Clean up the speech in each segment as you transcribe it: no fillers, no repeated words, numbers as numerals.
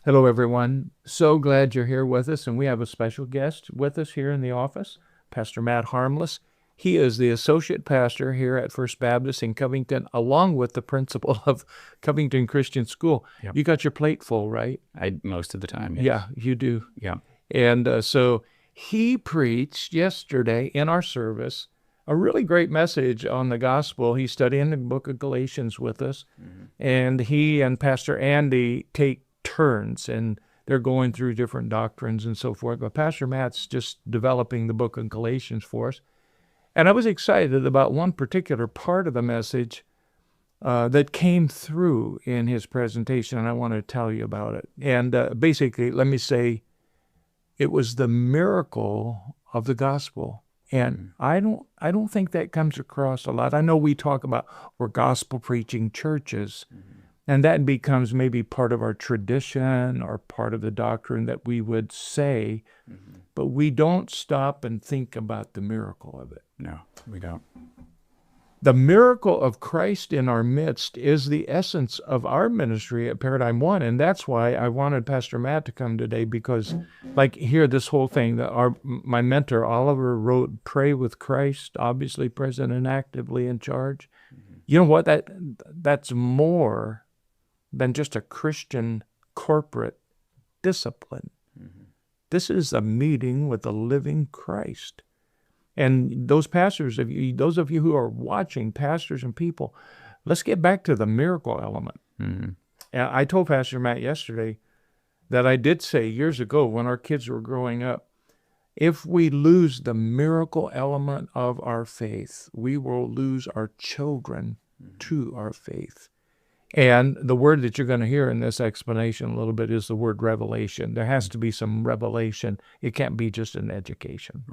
Hello, everyone. So glad you're here with us, and we have a special guest with us here in the office, Pastor Matt Harmless. He is the associate pastor here at First Baptist in Covington, along with the principal of Covington Christian School. Yep. You got your plate full, right? Most of the time, yes. Yeah, you do. Yeah. And so he preached yesterday in our service a really great message on the gospel. He's studying the book of Galatians with us, and he and Pastor Andy take turns, and they're going through different doctrines and so forth. But Pastor Matt's just developing the book of Galatians for us. And I was excited about one particular part of the message that came through in his presentation, and I want to tell you about it. And basically, let me say, it was the miracle of the gospel. And I don't think that comes across a lot. I know we talk about we're gospel preaching churches, and that becomes maybe part of our tradition or part of the doctrine that we would say, but we don't stop and think about the miracle of it. No, we don't. The miracle of Christ in our midst is the essence of our ministry at Paradigm One, and that's why I wanted Pastor Matt to come today, because, like, here, this whole thing that my mentor Oliver wrote, "Pray with Christ, obviously present and actively in charge." You know what? That's more than just a Christian corporate discipline. This is a meeting with the living Christ. And those of you who are watching, pastors and people, let's get back to the miracle element. And I told Pastor Matt yesterday that I did say years ago when our kids were growing up, if we lose the miracle element of our faith, we will lose our children to our faith. And the word that you're going to hear in this explanation a little bit is the word revelation. There has to be some revelation. It can't be just an education.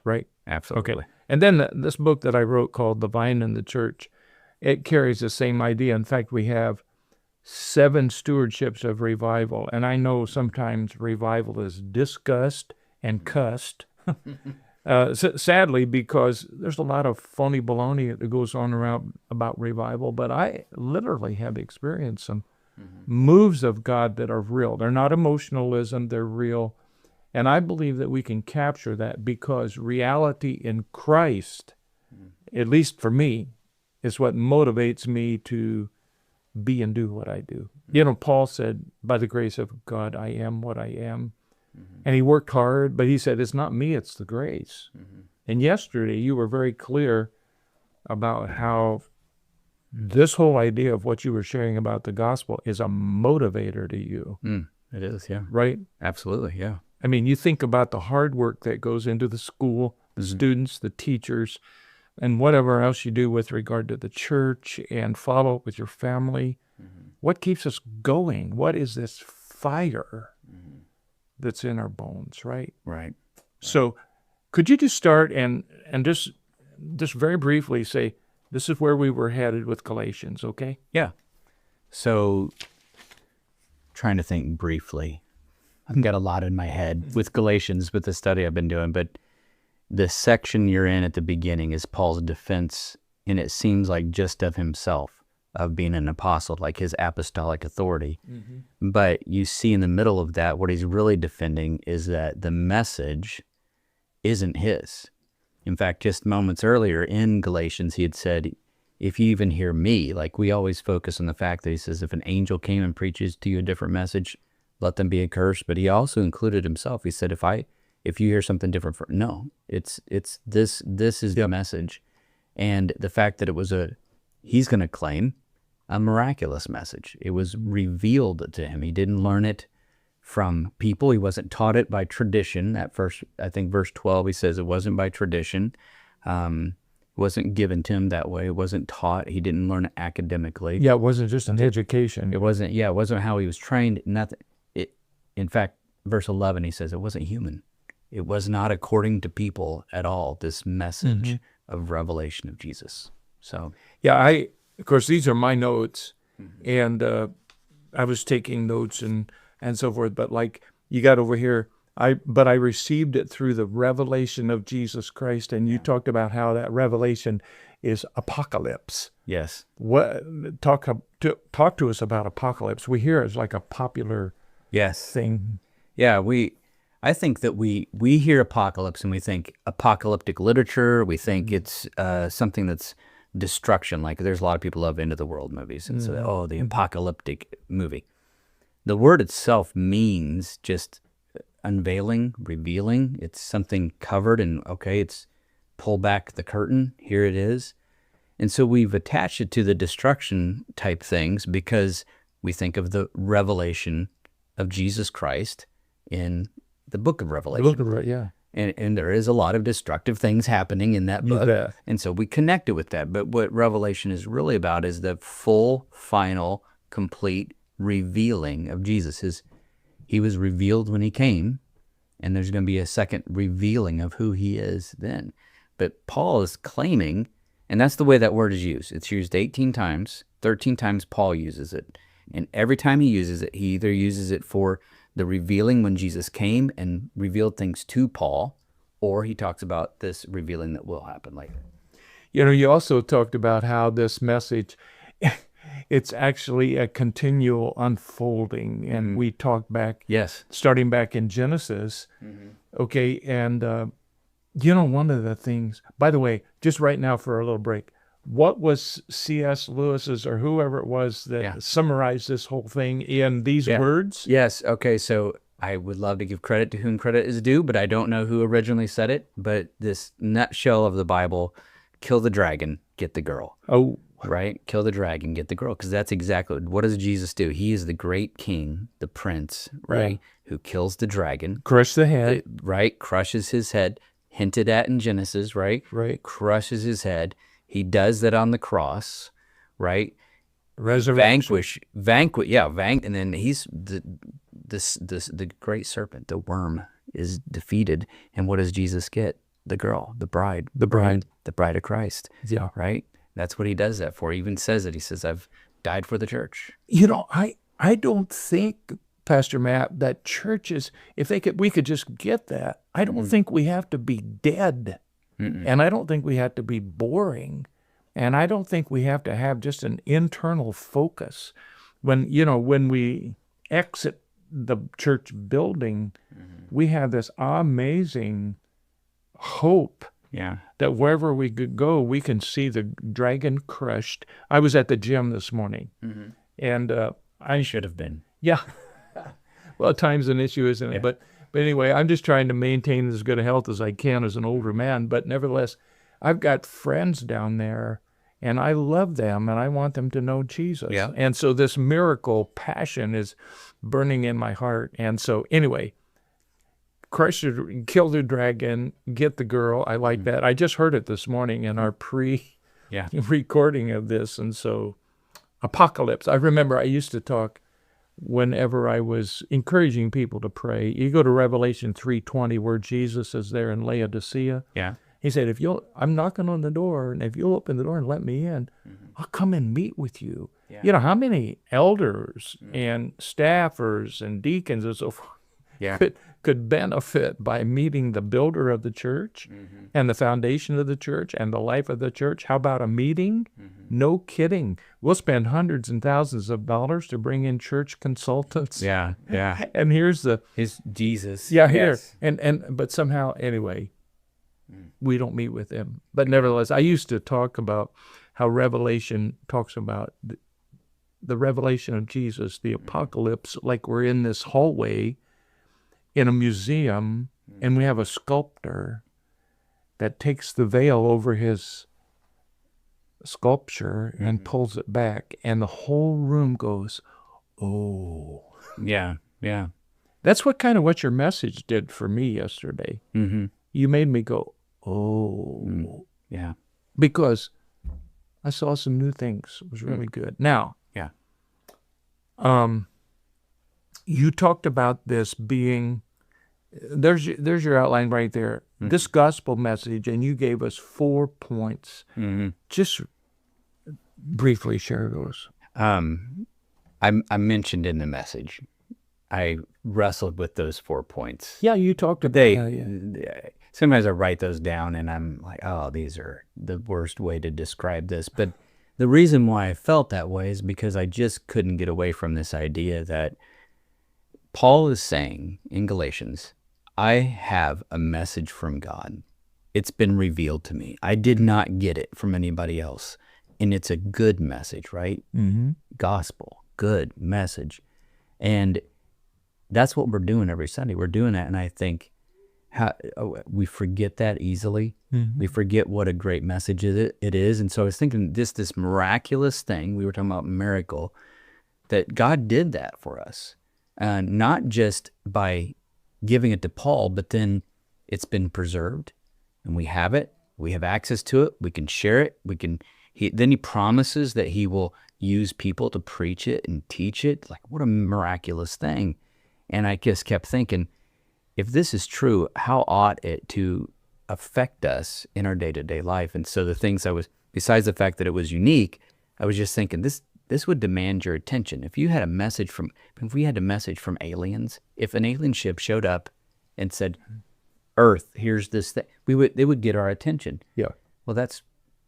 Right? Absolutely. Okay. And then this book that I wrote called The Vine and the Church, it carries the same idea. In fact, we have 7 stewardships of revival. And I know sometimes revival is discussed and cussed. Sadly, because there's a lot of phony baloney that goes on around about revival, but I literally have experienced some moves of God that are real. They're not emotionalism, they're real. And I believe that we can capture that because reality in Christ, at least for me, is what motivates me to be and do what I do. You know, Paul said, by the grace of God, I am what I am. And he worked hard, but he said, it's not me, it's the grace. And yesterday, you were very clear about how this whole idea of what you were sharing about the gospel is a motivator to you. It is, yeah. Right? Absolutely, yeah. I mean, you think about the hard work that goes into the school, the students, the teachers, and whatever else you do with regard to the church and follow up with your family. What keeps us going? What is this fire that's in our bones, right? Right. So could you just start and just very briefly say, this is where we were headed with Galatians, okay? Yeah. So trying to think briefly. I've got a lot in my head with Galatians, with the study I've been doing, but the section you're in at the beginning is Paul's defense, and it seems like just of himself, of being an apostle, like his apostolic authority. But you see in the middle of that, what he's really defending is that the message isn't his. In fact, just moments earlier in Galatians, he had said, if you even hear me, like we always focus on the fact that he says, if an angel came and preaches to you a different message, let them be accursed. But he also included himself. He said, if you hear something different, it's this is the message. And the fact that it was he's going to claim a miraculous message. It was revealed to him. He didn't learn it from people. He wasn't taught it by tradition. At first, I think verse 12, he says it wasn't by tradition. It wasn't given to him that way. It wasn't taught. He didn't learn it academically. Yeah, it wasn't just an education. It wasn't how he was trained. Nothing. In fact, verse 11, he says it wasn't human. It was not according to people at all, this message of revelation of Jesus. So, yeah, of course, these are my notes, and I was taking notes and so forth, but like you got over here, I received it through the revelation of Jesus Christ, and you talked about how that revelation is apocalypse. Yes. Talk to us about apocalypse. We hear it's like a popular Yes. thing. Yeah, I think that we hear apocalypse and we think apocalyptic literature. We think it's something that's destruction. Like there's a lot of people love end of the world movies, and so the apocalyptic movie. The word itself means just unveiling, revealing. It's something covered, and okay, it's pull back the curtain. Here it is. And so we've attached it to the destruction type things because we think of the revelation of Jesus Christ in the book of Revelation. Yeah. And there is a lot of destructive things happening in that book. bet. And so we connect it with that. But what Revelation is really about is the full, final, complete revealing of Jesus. He was revealed when he came, and there's going to be a second revealing of who he is then. But Paul is claiming, and that's the way that word is used. It's used 18 times. 13 times Paul uses it. And every time he uses it, he either uses it for the revealing when Jesus came and revealed things to Paul, or he talks about this revealing that will happen later. You know, you also talked about how this message, it's actually a continual unfolding. And we talked back, starting back in Genesis. Okay, and you know, one of the things, by the way, just right now for a little break, what was C.S. Lewis's or whoever it was that summarized this whole thing in these words? Yes. Okay. So I would love to give credit to whom credit is due, but I don't know who originally said it. But this nutshell of the Bible, kill the dragon, get the girl. Oh. Right? Kill the dragon, get the girl. Because that's exactly, what does Jesus do? He is the great king, the prince, right? Who kills the dragon. Crush the head. Right? Crushes his head. Hinted at in Genesis, right? Right. Crushes his head. He does that on the cross, right? Resurrection. And then he's the great serpent, the worm, is defeated. And what does Jesus get? The girl, the bride of Christ. Yeah. Right? That's what he does that for. He even says it. He says, I've died for the church. You know, I don't think, Pastor Matt, that churches, if we could just get that, I don't think we have to be dead. And I don't think we have to be boring. And I don't think we have to have just an internal focus. When we exit the church building, we have this amazing hope that wherever we could go, we can see the dragon crushed. I was at the gym this morning, and I should have been. Yeah. Well, time's an issue, isn't it? But anyway, I'm just trying to maintain as good a health as I can as an older man. But nevertheless, I've got friends down there, and I love them, and I want them to know Jesus. Yeah. And so this miracle passion is burning in my heart. And so anyway, kill the dragon, get the girl. I like that. I just heard it this morning in our pre-recording of this. And so apocalypse. I remember I used to talk whenever I was encouraging people to pray. You go to Revelation 3:20 where Jesus is there in Laodicea. Yeah. He said, I'm knocking on the door, and if you'll open the door and let me in, I'll come and meet with you. Yeah. You know, how many elders and staffers and deacons and so forth could benefit by meeting the builder of the church and the foundation of the church and the life of the church? How about a meeting? No kidding. We'll spend hundreds and thousands of dollars to bring in church consultants. Yeah. And here's Jesus. Yeah, here. Yes. But somehow, anyway, we don't meet with him. But nevertheless, I used to talk about how Revelation talks about the revelation of Jesus, the apocalypse, like we're in this hallway in a museum, and we have a sculptor that takes the veil over his sculpture and pulls it back, and the whole room goes, oh. Yeah. That's what your message did for me yesterday. You made me go, oh. Yeah. Because I saw some new things. It was really good. Now, you talked about this being, there's your outline right there. This gospel message, and you gave us 4 points. Just briefly share those. I mentioned in the message, I wrestled with those 4 points. Yeah, you talked about Sometimes I write those down and I'm like, oh, these are the worst way to describe this. But the reason why I felt that way is because I just couldn't get away from this idea that Paul is saying in Galatians, I have a message from God. It's been revealed to me. I did not get it from anybody else. And it's a good message, right? Mm-hmm. Gospel, good message. And that's what we're doing every Sunday. We're doing that. And I think we forget that easily. Mm-hmm. We forget what a great message it is. And so I was thinking this miraculous thing, we were talking about miracle, that God did that for us. Not just by giving it to Paul, but then it's been preserved and we have it. We have access to it. We can share it. Then he promises that he will use people to preach it and teach it. Like, what a miraculous thing. And I just kept thinking, if this is true, how ought it to affect us in our day-to-day life? And so the things besides the fact that it was unique, I was just thinking this would demand your attention. If we had a message from aliens, if an alien ship showed up and said, Earth, here's this thing, they would get our attention. Yeah. Well, that's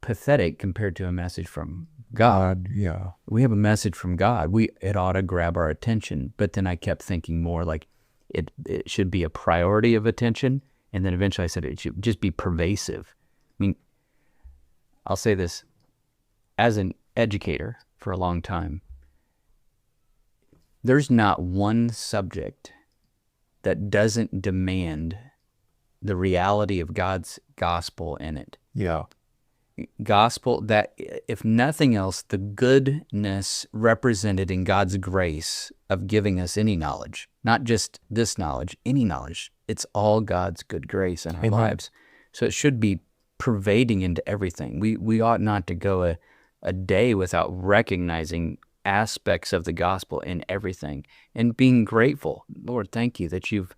pathetic compared to a message from God. Yeah. We have a message from God. It ought to grab our attention. But then I kept thinking more like it should be a priority of attention. And then eventually I said it should just be pervasive. I mean, I'll say this, as an educator for a long time, there's not one subject that doesn't demand the reality of God's gospel in it. Yeah. Gospel that, if nothing else, the goodness represented in God's grace of giving us any knowledge, not just this knowledge, any knowledge. It's all God's good grace in our Amen. lives. So it should be pervading into everything. We ought not to go a day without recognizing aspects of the gospel in everything and being grateful. Lord, thank you that you've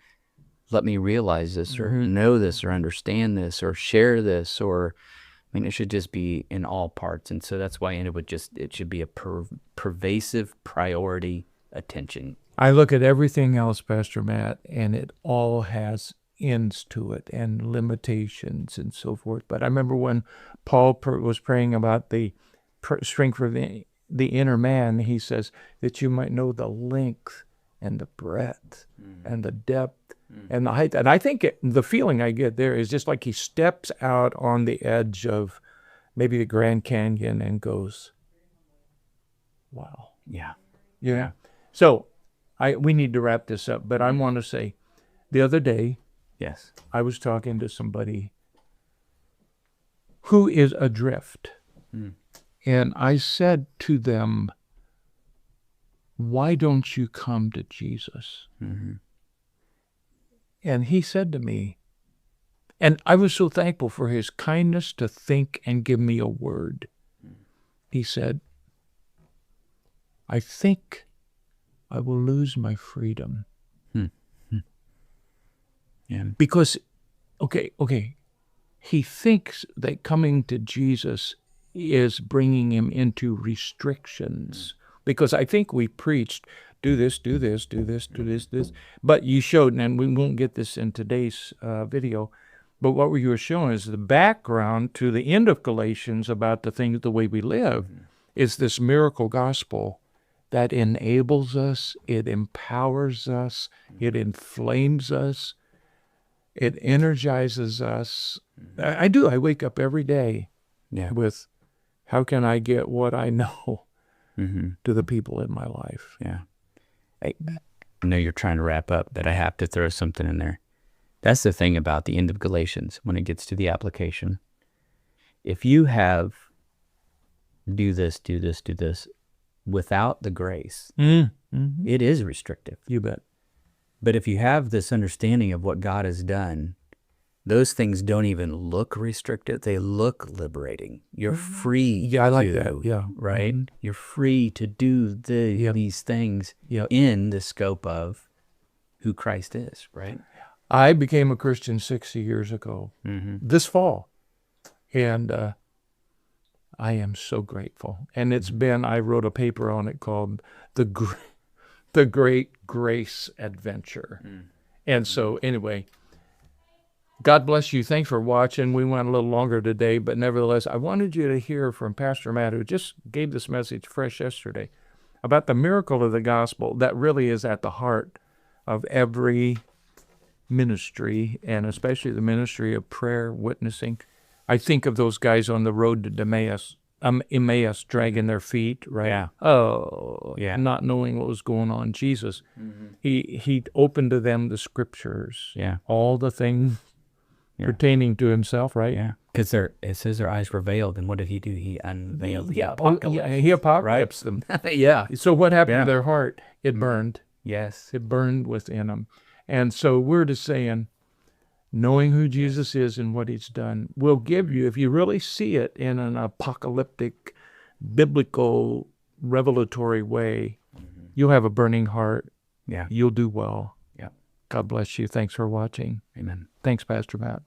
let me realize this or know this or understand this or share this, or it should just be in all parts. And so that's why it should be a pervasive priority attention. I look at everything else, Pastor Matt, and it all has ends to it and limitations and so forth. But I remember when Paul was praying about the strength of the inner man, he says that you might know the length and the breadth and the depth and the height. And I think the feeling I get there is just like he steps out on the edge of maybe the Grand Canyon and goes, wow. Yeah. Yeah. So we need to wrap this up, but I want to say the other day, yes, I was talking to somebody who is adrift. And I said to them, why don't you come to Jesus? Mm-hmm. And he said to me, and I was so thankful for his kindness to think and give me a word. He said, I think I will lose my freedom. Yeah. Because, okay, he thinks that coming to Jesus is bringing him into restrictions. Because I think we preached, do this, do this, do this, do this, this. But you showed, and we won't get this in today's video, but what you were showing is the background to the end of Galatians about the way we live is this miracle gospel that enables us, it empowers us, it inflames us, it energizes us. I wake up every day with, how can I get what I know to the people in my life? Yeah. I know you're trying to wrap up, but I have to throw something in there. That's the thing about the end of Galatians when it gets to the application. If you have do this without the grace, it is restrictive. You bet. But if you have this understanding of what God has done, those things don't even look restrictive. They look liberating. You're free. Yeah, I like that. Yeah. Right? You're free to do these things in the scope of who Christ is, right? I became a Christian 60 years ago, this fall. And I am so grateful. And it's been, I wrote a paper on it called The Great Grace Adventure. And so anyway, God bless you. Thanks for watching. We went a little longer today, but nevertheless, I wanted you to hear from Pastor Matt, who just gave this message fresh yesterday, about the miracle of the gospel that really is at the heart of every ministry, and especially the ministry of prayer, witnessing. I think of those guys on the road to Emmaus dragging their feet, right? Yeah. Oh, Yeah. not knowing what was going on. Jesus, he opened to them the scriptures, Yeah. all the things pertaining to himself, right? Yeah. Because it says their eyes were veiled, and what did he do? He unveiled the apocalypse. He apocalypsed them. Yeah. So what happened to their heart? It burned. Yes. It burned within them. And so we're just saying, knowing who Jesus is and what he's done will give you, if you really see it in an apocalyptic, biblical, revelatory way, you'll have a burning heart. Yeah. You'll do well. Yeah. God bless you. Thanks for watching. Amen. Thanks, Pastor Matt.